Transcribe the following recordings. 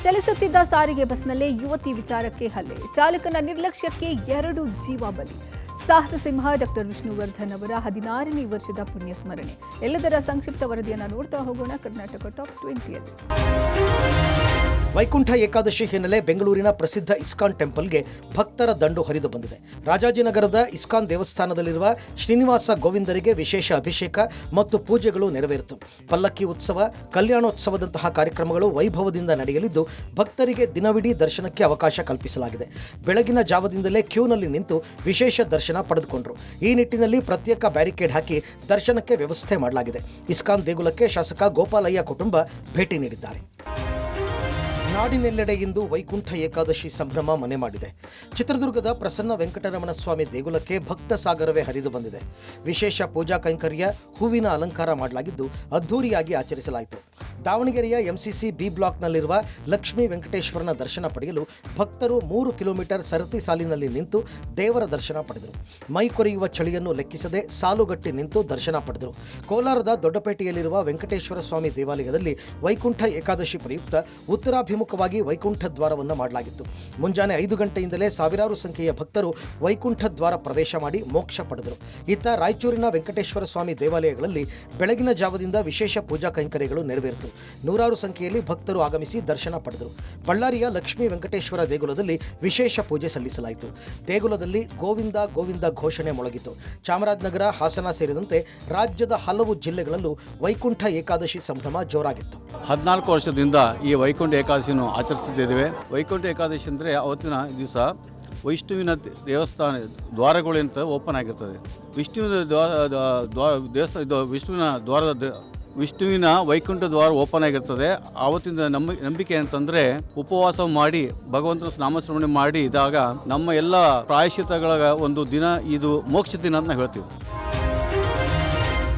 ಚಲಿಸುತ್ತಿದ್ದ ಸಾರಿಗೆ ಬಸ್ನಲ್ಲೇ ಯುವತಿ ವಿಚಾರಕ್ಕೆ ಹಲ್ಲೆ, ಚಾಲಕನ ನಿರ್ಲಕ್ಷ್ಯಕ್ಕೆ 2 ಜೀವ ಬಲಿ. ಸಾಹಸ ಸಿಂಹ ಡಾಕ್ಟರ್ ವಿಷ್ಣುವರ್ಧನ್ ಅವರ 16ನೇ ವರ್ಷದ ಪುಣ್ಯ ಸ್ಮರಣೆ. ಎಲ್ಲದರ ಸಂಕ್ಷಿಪ್ತ ವರದಿಯನ್ನು ನೋಡ್ತಾ ಹೋಗೋಣ. ಕರ್ನಾಟಕ ಟಾಪ್ 20ಯಲ್ಲಿ ವೈಕುಂಠ ಏಕಾದಶಿ ಹಿನ್ನೆಲೆ ಬೆಂಗಳೂರಿನ ಪ್ರಸಿದ್ಧ ಇಸ್ಕಾನ್ ಟೆಂಪಲ್ಗೆ ಭಕ್ತರ ದಂಡು ಹರಿದು ಬಂದಿದೆ. ರಾಜಾಜಿನಗರದ ಇಸ್ಕಾನ್ ದೇವಸ್ಥಾನದಲ್ಲಿರುವ ಶ್ರೀನಿವಾಸ ಗೋವಿಂದರಿಗೆ ವಿಶೇಷ ಅಭಿಷೇಕ ಮತ್ತು ಪೂಜೆಗಳು ನೆರವೇರಿತು. ಪಲ್ಲಕ್ಕಿ ಉತ್ಸವ, ಕಲ್ಯಾಣೋತ್ಸವದಂತಹ ಕಾರ್ಯಕ್ರಮಗಳು ವೈಭವದಿಂದ ನಡೆಯಲಿದ್ದು ಭಕ್ತರಿಗೆ ದಿನವಿಡೀ ದರ್ಶನಕ್ಕೆ ಅವಕಾಶ ಕಲ್ಪಿಸಲಾಗಿದೆ. ಬೆಳಗಿನ ಜಾವದಿಂದಲೇ ಕ್ಯೂನಲ್ಲಿ ನಿಂತು ವಿಶೇಷ ದರ್ಶನ ಪಡೆದುಕೊಂಡರು. ಈ ನಿಟ್ಟಿನಲ್ಲಿ ಪ್ರತ್ಯೇಕ ಬ್ಯಾರಿಕೇಡ್ ಹಾಕಿ ದರ್ಶನಕ್ಕೆ ವ್ಯವಸ್ಥೆ ಮಾಡಲಾಗಿದೆ. ಇಸ್ಕಾನ್ ದೇಗುಲಕ್ಕೆ ಶಾಸಕ ಗೋಪಾಲಯ್ಯ ಕುಟುಂಬ ಭೇಟಿ ನೀಡಿದ್ದಾರೆ. ನಾಡಿನೆಲ್ಲೆಡೆ ಇಂದು ವೈಕುಂಠ ಏಕಾದಶಿ ಸಂಭ್ರಮ ಮನೆ ಮಾಡಿದೆ. ಚಿತ್ರದುರ್ಗದ ಪ್ರಸನ್ನ ವೆಂಕಟರಮಣ ಸ್ವಾಮಿ ದೇಗುಲಕ್ಕೆ ಭಕ್ತ ಸಾಗರವೇ ಹರಿದು ಬಂದಿದೆ. ವಿಶೇಷ ಪೂಜಾ ಕೈಂಕರ್ಯ, ಹೂವಿನ ಅಲಂಕಾರ ಮಾಡಲಾಗಿದ್ದು ಅದ್ಧೂರಿಯಾಗಿ ಆಚರಿಸಲಾಯಿತು. ದಾವಣಗೆರೆಯ ಎಂಸಿಸಿ ಬಿ ಬ್ಲಾಕ್ನಲ್ಲಿರುವ ಲಕ್ಷ್ಮೀ ವೆಂಕಟೇಶ್ವರನ ದರ್ಶನ ಪಡೆಯಲು ಭಕ್ತರು 3 ಕಿಲೋಮೀಟರ್ ಸರತಿ ಸಾಲಿನಲ್ಲಿ ನಿಂತು ದೇವರ ದರ್ಶನ ಪಡೆದರು. ಮೈ ಕೊರೆಯುವ ಚಳಿಯನ್ನು ಲೆಕ್ಕಿಸದೆ ಸಾಲುಗಟ್ಟಿ ನಿಂತು ದರ್ಶನ ಪಡೆದರು. ಕೋಲಾರದ ದೊಡ್ಡಪೇಟೆಯಲ್ಲಿರುವ ವೆಂಕಟೇಶ್ವರ ಸ್ವಾಮಿ ದೇವಾಲಯದಲ್ಲಿ ವೈಕುಂಠ ಏಕಾದಶಿ ಪ್ರಯುಕ್ತ ಉತ್ತರಾಭಿಮುಖವಾಗಿ ವೈಕುಂಠ ದ್ವಾರವನ್ನು ಮಾಡಲಾಗಿತ್ತು. ಮುಂಜಾನೆ 5 ಗಂಟೆಯಿಂದಲೇ ಸಾವಿರಾರು ಸಂಖ್ಯೆಯ ಭಕ್ತರು ವೈಕುಂಠ ದ್ವಾರ ಪ್ರವೇಶ ಮಾಡಿ ಮೋಕ್ಷ ಪಡೆದರು. ಇತ್ತ ರಾಯಚೂರಿನ ವೆಂಕಟೇಶ್ವರ ಸ್ವಾಮಿ ದೇವಾಲಯಗಳಲ್ಲಿ ಬೆಳಗಿನ ಜಾವದಿಂದ ವಿಶೇಷ ಪೂಜಾ ಕೈಂಕರ್ಯಗಳು ನೆರವೇರಿತು. ನೂರಾರು ಸಂಖ್ಯೆಯಲ್ಲಿ ಭಕ್ತರು ಆಗಮಿಸಿ ದರ್ಶನ ಪಡೆದರು. ಬಳ್ಳಾರಿಯ ಲಕ್ಷ್ಮೀ ವೆಂಕಟೇಶ್ವರ ದೇಗುಲದಲ್ಲಿ ವಿಶೇಷ ಪೂಜೆ ಸಲ್ಲಿಸಲಾಯಿತು. ದೇಗುಲದಲ್ಲಿ ಗೋವಿಂದ ಗೋವಿಂದ ಘೋಷಣೆ ಮೊಳಗಿತು. ಚಾಮರಾಜನಗರ, ಹಾಸನ ಸೇರಿದಂತೆ ರಾಜ್ಯದ ಹಲವು ಜಿಲ್ಲೆಗಳಲ್ಲೂ ವೈಕುಂಠ ಏಕಾದಶಿ ಸಂಭ್ರಮ ಜೋರಾಗಿತ್ತು. 14 ವರ್ಷದಿಂದ ಈ ವೈಕುಂಠ ಏಕಾದಶಿಯನ್ನು ಆಚರಿಸುತ್ತಿದ್ದೇವೆ. ವೈಕುಂಠ ಏಕಾದಶಿ ಅಂದರೆ ಅವತ್ತಿನ ದಿವಸ ವಿಷ್ಣುವಿನ ದೇವಸ್ಥಾನ ದ್ವಾರಗಳು ಅಂತ ಓಪನ್ ಆಗಿರ್ತದೆ. ವಿಷ್ಣುವಿನ ವೈಕುಂಠ ದ್ವಾರ ಓಪನ್ ಆಗಿರ್ತದೆ. ಆವತ್ತಿನ ನಂಬಿಕೆ ಅಂತಂದರೆ ಉಪವಾಸ ಮಾಡಿ ಭಗವಂತನ ನಾಮಸ್ಮರಣೆ ಮಾಡಿ ಇದ್ದಾಗ ನಮ್ಮ ಎಲ್ಲ ಪ್ರಾಯಶ್ಚಿತ್ತಗಳ ಒಂದು ದಿನ ಇದು ಮೋಕ್ಷ ದಿನ ಅಂತ ಹೇಳ್ತೀವಿ.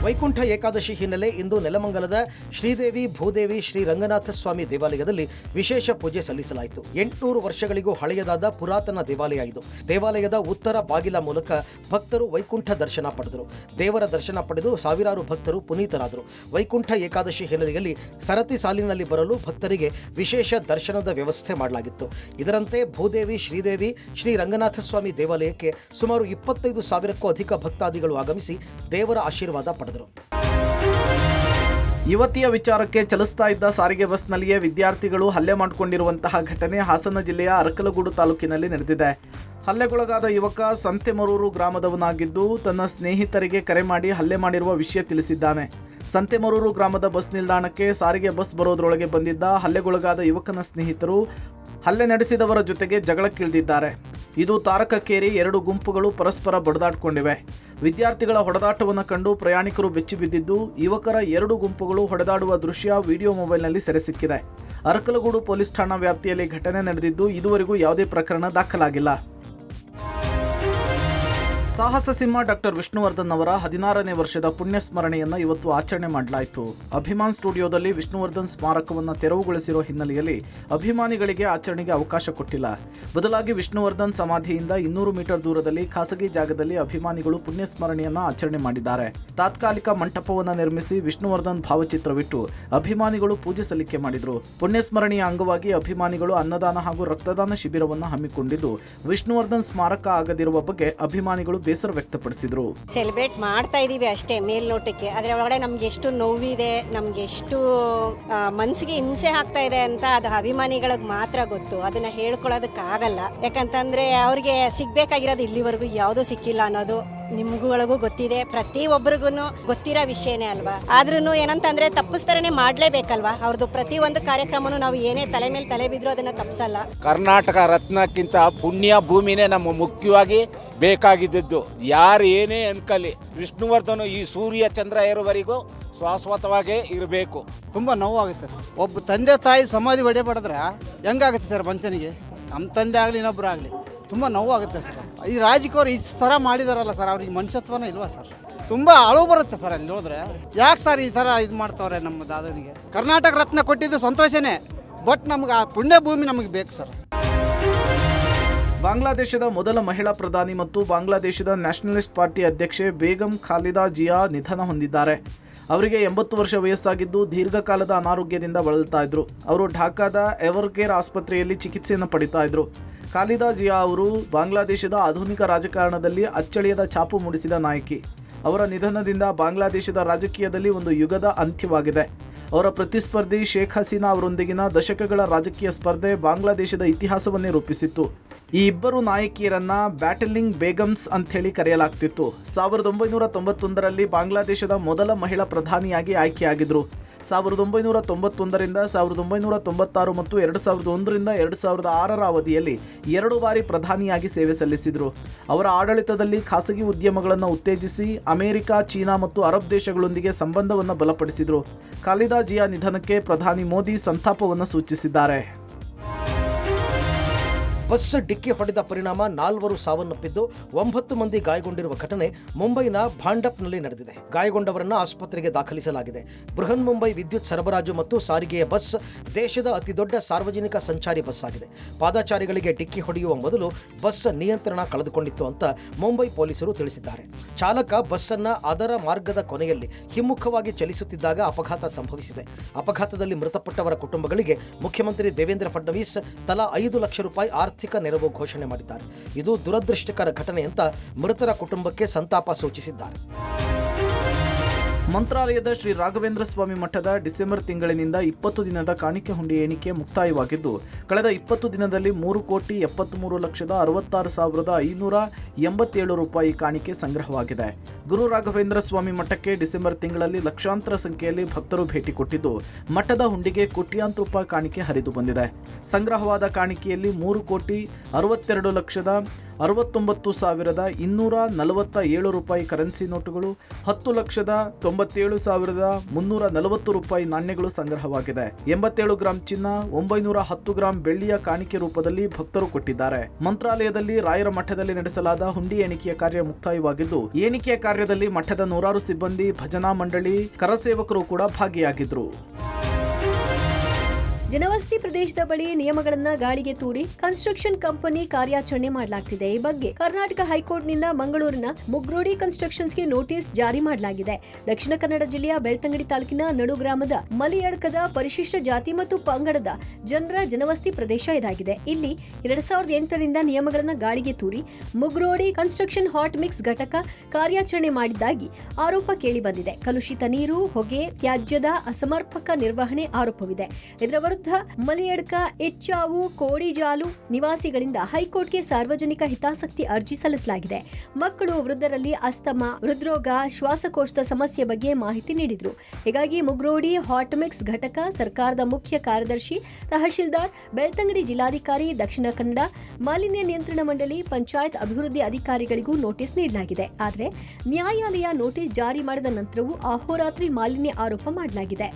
ವೈಕುಂಠ ಏಕಾದಶಿ ಹಿನ್ನೆಲೆ ಇಂದು ನೆಲಮಂಗಲದ ಶ್ರೀದೇವಿ ಭೂದೇವಿ ಶ್ರೀ ರಂಗನಾಥ ಸ್ವಾಮಿ ದೇವಾಲಯದಲ್ಲಿ ವಿಶೇಷ ಪೂಜೆ ಸಲ್ಲಿಸಲಾಯಿತು. 800 ವರ್ಷಗಳಿಗೂ ಹಳೆಯದಾದ ಪುರಾತನ ದೇವಾಲಯ ಇದು. ದೇವಾಲಯದ ಉತ್ತರ ಬಾಗಿಲ ಮೂಲಕ ಭಕ್ತರು ವೈಕುಂಠ ದರ್ಶನ ಪಡೆದರು. ದೇವರ ದರ್ಶನ ಪಡೆದು ಸಾವಿರಾರು ಭಕ್ತರು ಪುನೀತರಾದರು. ವೈಕುಂಠ ಏಕಾದಶಿ ಹಿನ್ನೆಲೆಯಲ್ಲಿ ಸರತಿ ಸಾಲಿನಲ್ಲಿ ಬರಲು ಭಕ್ತರಿಗೆ ವಿಶೇಷ ದರ್ಶನದ ವ್ಯವಸ್ಥೆ ಮಾಡಲಾಗಿತ್ತು. ಇದರಂತೆ ಭೂದೇವಿ, ಶ್ರೀದೇವಿ, ಶ್ರೀ ರಂಗನಾಥ ಸ್ವಾಮಿ ದೇವಾಲಯಕ್ಕೆ ಸುಮಾರು 25,000ಕ್ಕೂ ಅಧಿಕ ಭಕ್ತಾದಿಗಳು ಆಗಮಿಸಿ ದೇವರ ಆಶೀರ್ವಾದ ಪಡೆದರು. ಯುವತಿಯ ವಿಚಾರಕ್ಕೆ ಚಲಿಸ್ತಾ ಇದ್ದ ಸಾರಿಗೆ ಬಸ್ನಲ್ಲಿಯೇ ವಿದ್ಯಾರ್ಥಿಗಳು ಹಲ್ಲೆ ಮಾಡಿಕೊಂಡಿರುವಂತಹ ಘಟನೆ ಹಾಸನ ಜಿಲ್ಲೆಯ ಅರಕಲಗೂಡು ತಾಲೂಕಿನಲ್ಲಿ ನಡೆದಿದೆ. ಹಲ್ಲೆಗೊಳಗಾದ ಯುವಕ ಸಂತೆಮರೂರು ಗ್ರಾಮದವನಾಗಿದ್ದು ತನ್ನ ಸ್ನೇಹಿತರಿಗೆ ಕರೆ ಮಾಡಿ ಹಲ್ಲೆ ಮಾಡಿರುವ ವಿಷಯ ತಿಳಿಸಿದ್ದಾನೆ. ಸಂತೆಮರೂರು ಗ್ರಾಮದ ಬಸ್ ನಿಲ್ದಾಣಕ್ಕೆ ಸಾರಿಗೆ ಬಸ್ ಬರೋದ್ರೊಳಗೆ ಬಂದಿದ್ದ ಹಲ್ಲೆಗೊಳಗಾದ ಯುವಕನ ಸ್ನೇಹಿತರು ಹಲ್ಲೆ ನಡೆಸಿದವರ ಜೊತೆಗೆ ಜಗಳಕ್ಕಿಳಿದಿದ್ದಾರೆ. ಇದು ತಾರಕಕ್ಕೇರಿ 2 ಗುಂಪುಗಳು ಪರಸ್ಪರ ಬಡಿದಾಡಿಕೊಂಡಿವೆ. ವಿದ್ಯಾರ್ಥಿಗಳ ಹೊಡೆದಾಟವನ್ನು ಕಂಡು ಪ್ರಯಾಣಿಕರು ಬೆಚ್ಚಿಬಿದ್ದಿದ್ದು ಯುವಕರ 2 ಗುಂಪುಗಳು ಹೊಡೆದಾಡುವ ದೃಶ್ಯ ವಿಡಿಯೋ ಮೊಬೈಲ್ನಲ್ಲಿ ಸೆರೆ ಸಿಕ್ಕಿದೆ. ಅರಕಲಗೂಡು ಪೊಲೀಸ್ ಠಾಣಾ ವ್ಯಾಪ್ತಿಯಲ್ಲಿ ಘಟನೆ ನಡೆದಿದ್ದು ಇದುವರೆಗೂ ಯಾವುದೇ ಪ್ರಕರಣ ದಾಖಲಾಗಿಲ್ಲ. ಸಾಹಸ ಸಿಂಹ ಡಾಕ್ಟರ್ ವಿಷ್ಣುವರ್ಧನ್ ಅವರ 16ನೇ ವರ್ಷದ ಪುಣ್ಯ ಸ್ಮರಣೆಯನ್ನು ಇವತ್ತು ಆಚರಣೆ ಮಾಡಲಾಯಿತು. ಅಭಿಮಾನ್ ಸ್ಟುಡಿಯೋದಲ್ಲಿ ವಿಷ್ಣುವರ್ಧನ್ ಸ್ಮಾರಕವನ್ನು ತೆರವುಗೊಳಿಸಿರೋ ಹಿನ್ನೆಲೆಯಲ್ಲಿ ಅಭಿಮಾನಿಗಳಿಗೆ ಆಚರಣೆಗೆ ಅವಕಾಶ ಕೊಟ್ಟಿಲ್ಲ. ಬದಲಾಗಿ ವಿಷ್ಣುವರ್ಧನ್ ಸಮಾಧಿಯಿಂದ 200 ಮೀಟರ್ ದೂರದಲ್ಲಿ ಖಾಸಗಿ ಜಾಗದಲ್ಲಿ ಅಭಿಮಾನಿಗಳು ಪುಣ್ಯ ಸ್ಮರಣೆಯನ್ನು ಆಚರಣೆ ಮಾಡಿದ್ದಾರೆ. ತಾತ್ಕಾಲಿಕ ಮಂಟಪವನ್ನು ನಿರ್ಮಿಸಿ ವಿಷ್ಣುವರ್ಧನ್ ಭಾವಚಿತ್ರವಿಟ್ಟು ಅಭಿಮಾನಿಗಳು ಪೂಜೆ ಸಲ್ಲಿಕೆ ಮಾಡಿದರು. ಪುಣ್ಯ ಸ್ಮರಣೆಯ ಅಂಗವಾಗಿ ಅಭಿಮಾನಿಗಳು ಅನ್ನದಾನ ಹಾಗೂ ರಕ್ತದಾನ ಶಿಬಿರವನ್ನು ಹಮ್ಮಿಕೊಂಡಿದ್ದು ವಿಷ್ಣುವರ್ಧನ್ ಸ್ಮಾರಕ ಆಗದಿರುವ ಬಗ್ಗೆ ಅಭಿಮಾನಿಗಳು ಬೇಸರ ವ್ಯಕ್ತಪಡಿಸಿದ್ರು. ಸೆಲೆಬ್ರೇಟ್ ಮಾಡ್ತಾ ಇದೀವಿ ಅಷ್ಟೇ ಮೇಲ್ನೋಟಕ್ಕೆ, ಅದರ ಒಳಗಡೆ ನಮ್ಗೆ ಎಷ್ಟು ನೋವಿದೆ, ನಮ್ಗೆ ಎಷ್ಟು ಮನಸ್ಸಿಗೆ ಹಿಂಸೆ ಆಗ್ತಾ ಇದೆ ಅಂತ ಅದು ಅಭಿಮಾನಿಗಳಿಗೆ ಮಾತ್ರ ಗೊತ್ತು. ಅದನ್ನ ಹೇಳ್ಕೊಳ್ಳೋದಕ್ಕಾಗಲ್ಲ. ಯಾಕಂತಂದ್ರೆ ಅವ್ರಿಗೆ ಸಿಗ್ಬೇಕಾಗಿರೋದು ಇಲ್ಲಿವರೆಗೂ ಯಾವುದೂ ಸಿಕ್ಕಿಲ್ಲ ಅನ್ನೋದು ನಿಮ್ಗಳಿಗೂ ಗೊತ್ತಿದೆ, ಪ್ರತಿಯೊಬ್ಬರಿಗೂ ಗೊತ್ತಿರೋ ವಿಷಯನೇ ಅಲ್ವಾ. ಆದ್ರೂ ಏನಂತಂದ್ರೆ ತಪ್ಪಿಸ್ತಾರನೆ ಮಾಡ್ಲೇಬೇಕಲ್ವಾ. ಅವ್ರದ್ದು ಪ್ರತಿಯೊಂದು ಕಾರ್ಯಕ್ರಮನೂ ನಾವು ಏನೇ ತಲೆ ಮೇಲೆ ತಲೆ ಬಿದ್ರು ಅದನ್ನ ತಪ್ಪಿಸಲ್ಲ. ಕರ್ನಾಟಕ ರತ್ನಕ್ಕಿಂತ ಪುಣ್ಯ ಭೂಮಿನೇ ನಮ್ಮ ಮುಖ್ಯವಾಗಿ ಬೇಕಾಗಿದ್ದದ್ದು. ಯಾರು ಏನೇ ಅನ್ಕಲಿ, ವಿಷ್ಣುವರ್ಧನ್ ಈ ಸೂರ್ಯ ಚಂದ್ರ ಏರುವರೆಗೂ ಶಾಶ್ವತವಾಗೇ ಇರಬೇಕು. ತುಂಬ ನೋವಾಗುತ್ತೆ ಸರ್. ಒಬ್ಬ ತಂದೆ ತಾಯಿ ಸಮಾಧಿ ಹೊಡೆಯಬಾರ್ದ್ರೆ ಹೆಂಗಾಗುತ್ತೆ ಸರ್ ಮನುಷ್ಯನಿಗೆ? ನಮ್ಮ ತಂದೆ ಆಗಲಿ ಇನ್ನೊಬ್ಬರು ಆಗಲಿ ತುಂಬ ನೋವಾಗುತ್ತೆ ಸರ್. ಈ ರಾಜಕೀಯವ್ರು ಈ ಥರ ಮಾಡಿದಾರಲ್ಲ ಸರ್, ಅವ್ರಿಗೆ ಮನುಷ್ಯತ್ವನೇ ಇಲ್ವಾ ಸರ್? ತುಂಬ ಅಳು ಬರುತ್ತೆ ಸರ್ ಅಲ್ಲಿ ಹೋದ್ರೆ. ಯಾಕೆ ಸರ್ ಈ ಥರ ಇದು ಮಾಡ್ತಾವ್ರೆ ನಮ್ಮ ದಾದನಿಗೆ? ಕರ್ನಾಟಕ ರತ್ನ ಕೊಟ್ಟಿದ್ದು ಸಂತೋಷನೇ, ಬಟ್ ನಮ್ಗೆ ಆ ಪುಣ್ಯ ಭೂಮಿ ನಮಗೆ ಬೇಕು ಸರ್. ಬಾಂಗ್ಲಾದೇಶದ ಮೊದಲ ಮಹಿಳಾ ಪ್ರಧಾನಿ ಮತ್ತು ಬಾಂಗ್ಲಾದೇಶದ ನ್ಯಾಷನಲಿಸ್ಟ್ ಪಾರ್ಟಿ ಅಧ್ಯಕ್ಷೆ ಬೇಗಂ ಖಾಲಿದಾ ಜಿಯಾ ನಿಧನ ಹೊಂದಿದ್ದಾರೆ. ಅವರಿಗೆ 80 ವರ್ಷ ವಯಸ್ಸಾಗಿದ್ದು ದೀರ್ಘಕಾಲದ ಅನಾರೋಗ್ಯದಿಂದ ಬಳಲ್ತಾ ಇದ್ರು. ಅವರು ಢಾಕಾದ ಎವರ್ಕೇರ್ ಆಸ್ಪತ್ರೆಯಲ್ಲಿ ಚಿಕಿತ್ಸೆಯನ್ನು ಪಡಿತಾ ಇದ್ರು. ಖಾಲಿದಾ ಜಿಯಾ ಅವರು ಬಾಂಗ್ಲಾದೇಶದ ಆಧುನಿಕ ರಾಜಕಾರಣದಲ್ಲಿ ಅಚ್ಚಳಿಯದ ಛಾಪು ಮೂಡಿಸಿದ ನಾಯಕಿ. ಅವರ ನಿಧನದಿಂದ ಬಾಂಗ್ಲಾದೇಶದ ರಾಜಕೀಯದಲ್ಲಿ ಒಂದು ಯುಗದ ಅಂತ್ಯವಾಗಿದೆ. ಅವರ ಪ್ರತಿಸ್ಪರ್ಧಿ ಶೇಖ್ ಹಸೀನಾ ಅವರೊಂದಿಗಿನ ದಶಕಗಳ ರಾಜಕೀಯ ಸ್ಪರ್ಧೆ ಬಾಂಗ್ಲಾದೇಶದ ಇತಿಹಾಸವನ್ನೇ ರೂಪಿಸಿತ್ತು. ಈ ಇಬ್ಬರು ನಾಯಕಿಯರನ್ನ ಬ್ಯಾಟಲಿಂಗ್ ಬೇಗಮ್ಸ್ ಅಂಥೇಳಿ ಕರೆಯಲಾಗ್ತಿತ್ತು. 1991ರಲ್ಲಿ ಬಾಂಗ್ಲಾದೇಶದ ಮೊದಲ ಮಹಿಳಾ ಪ್ರಧಾನಿಯಾಗಿ ಆಯ್ಕೆಯಾಗಿದ್ರು. 1991ರಿಂದ 1996 ಮತ್ತು 2001ರಿಂದ 2006ರ ಅವಧಿಯಲ್ಲಿ 2 ಬಾರಿ ಪ್ರಧಾನಿಯಾಗಿ ಸೇವೆ ಸಲ್ಲಿಸಿದರು. ಅವರ ಆಡಳಿತದಲ್ಲಿ ಖಾಸಗಿ ಉದ್ಯಮಗಳನ್ನು ಉತ್ತೇಜಿಸಿ ಅಮೆರಿಕ, ಚೀನಾ ಮತ್ತು ಅರಬ್ ದೇಶಗಳೊಂದಿಗೆ ಸಂಬಂಧವನ್ನು ಬಲಪಡಿಸಿದರು. ಖಾಲಿದಾ ಜಿಯಾ ನಿಧನಕ್ಕೆ ಪ್ರಧಾನಿ ಮೋದಿ ಸಂತಾಪವನ್ನು ಸೂಚಿಸಿದ್ದಾರೆ. ಬಸ್ ಡಿಕ್ಕಿ ಹೊಡೆದ ಪರಿಣಾಮ 4 ಸಾವನ್ನಪ್ಪಿದ್ದು 9 ಮಂದಿ ಗಾಯಗೊಂಡಿರುವ ಘಟನೆ ಮುಂಬೈನ ಭಾಂಡಪ್ನಲ್ಲಿ ನಡೆದಿದೆ. ಗಾಯಗೊಂಡವರನ್ನು ಆಸ್ಪತ್ರೆಗೆ ದಾಖಲಿಸಲಾಗಿದೆ. ಬೃಹನ್ ಮುಂಬೈ ವಿದ್ಯುತ್ ಸರಬರಾಜು ಮತ್ತು ಸಾರಿಗೆಯ ಬಸ್ ದೇಶದ ಅತಿದೊಡ್ಡ ಸಾರ್ವಜನಿಕ ಸಂಚಾರಿ ಬಸ್ ಆಗಿದೆ. ಪಾದಚಾರಿಗಳಿಗೆ ಡಿಕ್ಕಿ ಹೊಡೆಯುವ ಮೊದಲು ಬಸ್ ನಿಯಂತ್ರಣ ಕಳೆದುಕೊಂಡಿತ್ತು ಅಂತ ಮುಂಬೈ ಪೊಲೀಸರು ತಿಳಿಸಿದ್ದಾರೆ. ಚಾಲಕ ಬಸ್ಸನ್ನು ಅದರ ಮಾರ್ಗದ ಕೊನೆಯಲ್ಲಿ ಹಿಮ್ಮುಖವಾಗಿ ಚಲಿಸುತ್ತಿದ್ದಾಗ ಅಪಘಾತ ಸಂಭವಿಸಿದೆ. ಅಪಘಾತದಲ್ಲಿ ಮೃತಪಟ್ಟವರ ಕುಟುಂಬಗಳಿಗೆ ಮುಖ್ಯಮಂತ್ರಿ ದೇವೇಂದ್ರ ಫಡ್ನವೀಸ್ ತಲಾ 5 ಲಕ್ಷ ರೂಪಾಯಿ ಆರ್ಥಿಕ ನೆರವು ಘೋಷಣೆ ಮಾಡಿದ್ದಾರೆ. ಇದು ದುರದೃಷ್ಟಕರ ಘಟನೆ ಅಂತ ಮೃತರ ಕುಟುಂಬಕ್ಕೆ ಸಂತಾಪ ಸೂಚಿಸಿದ್ದಾರೆ. ಮಂತ್ರಾಲಯದ ಶ್ರೀ ರಾಘವೇಂದ್ರ ಸ್ವಾಮಿ ಮಠದ ಡಿಸೆಂಬರ್ ತಿಂಗಳಿನಿಂದ 20 ದಿನದ ಕಾಣಿಕೆ ಹುಂಡಿ ಎಣಿಕೆ ಮುಕ್ತಾಯವಾಗಿದ್ದು, ಕಳೆದ 20 ದಿನದಲ್ಲಿ 3,73,66,587 ರೂಪಾಯಿ ಕಾಣಿಕೆ ಸಂಗ್ರಹವಾಗಿದೆ. ಗುರು ರಾಘವೇಂದ್ರ ಸ್ವಾಮಿ ಮಠಕ್ಕೆ ಡಿಸೆಂಬರ್ ತಿಂಗಳಲ್ಲಿ ಲಕ್ಷಾಂತರ ಸಂಖ್ಯೆಯಲ್ಲಿ ಭಕ್ತರು ಭೇಟಿ ಕೊಟ್ಟಿದ್ದು, ಮಠದ ಹುಂಡಿಗೆ ಕೋಟ್ಯಾಂತರ ರೂಪಾಯಿ ಕಾಣಿಕೆ ಹರಿದು ಬಂದಿದೆ. ಸಂಗ್ರಹವಾದ ಕಾಣಿಕೆಯಲ್ಲಿ 3,61,69,247 ರೂಪಾಯಿ ಕರೆನ್ಸಿ ನೋಟುಗಳು, 10,97,340 ರೂಪಾಯಿ ನಾಣ್ಯಗಳು ಸಂಗ್ರಹವಾಗಿದೆ. 87 ಗ್ರಾಂ ಚಿನ್ನ, 910 ಗ್ರಾಂ ಬೆಳ್ಳಿಯ ಕಾಣಿಕೆ ರೂಪದಲ್ಲಿ ಭಕ್ತರು ಕೊಟ್ಟಿದ್ದಾರೆ. ಮಂತ್ರಾಲಯದಲ್ಲಿ ರಾಯರ ಮಠದಲ್ಲಿ ನಡೆಸಲಾದ ಹುಂಡಿ ಎಣಿಕೆಯ ಕಾರ್ಯ ಮುಕ್ತಾಯವಾಗಿದ್ದು, ಎಣಿಕೆಯ ಕಾರ್ಯದಲ್ಲಿ ಮಠದ 100 ಸಿಬ್ಬಂದಿ, ಭಜನಾ ಮಂಡಳಿ, ಕರಸೇವಕರು ಕೂಡ ಭಾಗಿಯಾಗಿದ್ರು. ಜನವಸತಿ ಪ್ರದೇಶದ ಬಳಿ ನಿಯಮಗಳನ್ನ ಗಾಳಿಗೆ ತೂರಿ ಕನ್ಸ್ಟ್ರಕ್ಷನ್ ಕಂಪನಿ ಕಾರ್ಯಾಚರಣೆ ಮಾಡಲಾಗ್ತಿದೆ. ಈ ಬಗ್ಗೆ ಕರ್ನಾಟಕ ಹೈಕೋರ್ಟ್ನಿಂದ ಮಂಗಳೂರಿನ ಮುಗ್ರೋಡಿ ಕನ್ಸ್ಟ್ರಕ್ಷನ್ಸ್ಗೆ ನೋಟಿಸ್ ಜಾರಿ ಮಾಡಲಾಗಿದೆ. ದಕ್ಷಿಣ ಕನ್ನಡ ಜಿಲ್ಲೆಯ ಬೆಳ್ತಂಗಡಿ ತಾಲೂಕಿನ ನಡು ಗ್ರಾಮದ ಮಲಿಯಡ್ಕದ ಪರಿಶಿಷ್ಟ ಜಾತಿ ಮತ್ತು ಪಂಗಡದ ಜನರ ಜನವಸತಿ ಪ್ರದೇಶ ಇದಾಗಿದೆ. ಇಲ್ಲಿ 2008ರಿಂದ ನಿಯಮಗಳನ್ನ ಗಾಳಿಗೆ ತೂರಿ ಮುಗ್ರೋಡಿ ಕನ್ಸ್ಟ್ರಕ್ಷನ್ ಹಾಟ್ ಮಿಕ್ಸ್ ಘಟಕ ಕಾರ್ಯಾಚರಣೆ ಮಾಡಿದ್ದಾಗಿ ಆರೋಪ ಕೇಳಿ ಬಂದಿದೆ. ಕಲುಷಿತ ನೀರು, ಹೊಗೆ, ತ್ಯಾಜ್ಯದ ಅಸಮರ್ಪಕ ನಿರ್ವಹಣೆ ಆರೋಪವಿದೆ. ಇದರ ವಿರುದ್ಧ ಮಲಿಯಡ್ಕ, ಎಚ್ಚಾವು, ಕೋಡಿಜಾಲು ನಿವಾಸಿಗಳಿಂದ ಹೈಕೋರ್ಟ್ಗೆ ಸಾರ್ವಜನಿಕ ಹಿತಾಸಕ್ತಿ ಅರ್ಜಿ ಸಲ್ಲಿಸಲಾಗಿದೆ. ಮಕ್ಕಳು, ವೃದ್ಧರಲ್ಲಿ ಅಸ್ತಮಾ, ಹೃದ್ರೋಗ, ಶ್ವಾಸಕೋಶದ ಸಮಸ್ಯೆ ಬಗ್ಗೆ ಮಾಹಿತಿ ನೀಡಿದ್ರು. ಹೀಗಾಗಿ ಮುಗ್ರೋಡಿ ಹಾಟ್ ಮಿಕ್ಸ್ ಘಟಕ ಸರ್ಕಾರದ ಮುಖ್ಯ ಕಾರ್ಯದರ್ಶಿ, ತಹಶೀಲ್ದಾರ್, ಬೆಳ್ತಂಗಡಿ ಜಿಲ್ಲಾಧಿಕಾರಿ, ದಕ್ಷಿಣ ಕನ್ನಡ ಮಾಲಿನ್ಯ ನಿಯಂತ್ರಣ ಮಂಡಳಿ, ಪಂಚಾಯತ್ ಅಭಿವೃದ್ಧಿ ಅಧಿಕಾರಿಗಳಿಗೂ ನೋಟಿಸ್ ನೀಡಲಾಗಿದೆ. ಆದರೆ ನ್ಯಾಯಾಲಯ ನೋಟಿಸ್ ಜಾರಿ ಮಾಡಿದ ನಂತರವೂ ಅಹೋರಾತ್ರಿ ಮಾಲಿನ್ಯ ಆರೋಪ ಮಾಡಲಾಗಿದೆ.